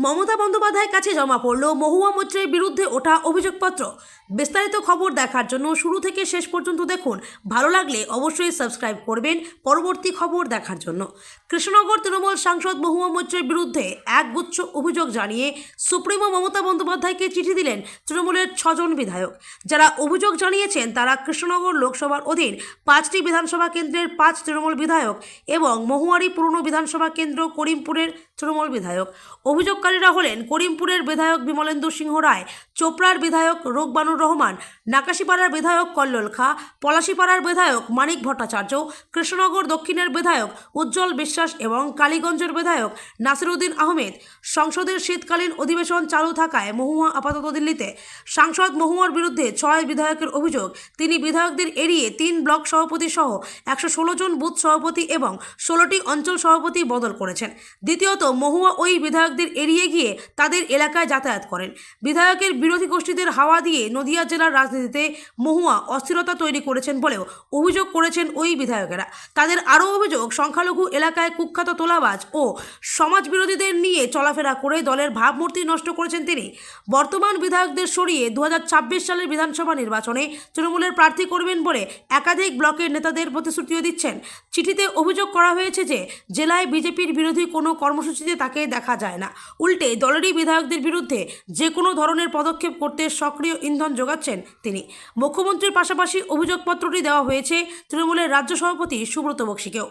মমতা বন্দ্যোপাধ্যায়ের কাছে জমা পড়ল মহুয়া মৈত্রের বিরুদ্ধে ওঠা অভিযোগপত্র। বিস্তারিত খবর দেখার জন্য শুরু থেকে শেষ পর্যন্ত দেখুন। ভালো লাগলে অবশ্যই সাবস্ক্রাইব করবেন পরবর্তী খবর দেখার জন্য। কৃষ্ণনগর তৃণমূল সাংসদ মহুয়া মৈত্রের বিরুদ্ধে একগুচ্ছ অভিযোগ জানিয়ে সুপ্রিমো মমতা বন্দ্যোপাধ্যায়কে চিঠি দিলেন তৃণমূলের 6 জন বিধায়ক। যারা অভিযোগ জানিয়েছেন তারা কৃষ্ণনগর লোকসভার অধীন 5টি বিধানসভা কেন্দ্রের 5 তৃণমূল বিধায়ক এবং মহুয়ারি পুরনো বিধানসভা কেন্দ্র করিমপুরের তৃণমূল বিধায়ক। অভিযোগকারীরা হলেন করিমপুরের বিধায়ক বিমলেন্দু সিংহ রায়, চোপড়ার বিধায়ক রোকবানুর রহমান, নাকাশিপাড়ার বিধায়ক কল্লোল খাঁ, পলাশিপাড়ার বিধায়ক মানিক ভট্টাচার্য, কৃষ্ণনগর দক্ষিণের বিধায়ক উজ্জ্বল বিশ্বাস এবং কালীগঞ্জের বিধায়ক নাসিরউদ্দিন আহমেদ। সংসদের শীতকালীন অধিবেশন চালু থাকায় মহুয়া আপাতত দিল্লিতে। সাংসদ মহুয়ার বিরুদ্ধে 6 বিধায়কের অভিযোগ, তিনি বিধায়কদের এড়িয়ে 3 ব্লক সভাপতি সহ 116 জন বুথ সভাপতি এবং 16টি অঞ্চল সভাপতি বদল করেছেন। দ্বিতীয়ত, মহুয়া ওই বিধায়কদের এড়িয়ে গিয়ে তাদের এলাকায় যাতায়াত করেন। বিধায়কের বিরোধী গোষ্ঠীদের হাওয়া দিয়ে নদিয়া জেলার রাজনীতিতে মহুয়া অস্থিরতা তৈরি করেছেন বলেও অভিযোগ করেছেন ওই বিধায়কেরা। তাদের আরও অভিযোগ, সংখ্যালঘু এলাকায় কুখ্যাত তোলাবাজ ও সমাজবিরোধীদের নিয়ে চলাফেরা করে দলের ভাবমূর্তি নষ্ট করেছেন তিনি। বর্তমান বিধায়কদের সরিয়ে 2026 সালের বিধানসভা নির্বাচনে তৃণমূলের প্রার্থী করবেন বলে একাধিক ব্লকের নেতাদের প্রতিশ্রুতিও দিচ্ছেন। চিঠিতে অভিযোগ করা হয়েছে যে জেলায় বিজেপির বিরোধী কোনো কর্মসূচিতে তাকে দেখা যায় না। উল্টে দলেরই বিধায়কদের বিরুদ্ধে যে কোনো ধরনের পদক্ষেপ করতে সক্রিয় ইন্ধন যোগাচ্ছেন তিনি। মুখ্যমন্ত্রীর পাশাপাশি অভিযোগপত্রটি দেওয়া হয়েছে তৃণমূলের রাজ্য সভাপতি সুব্রত বক্সিকেও।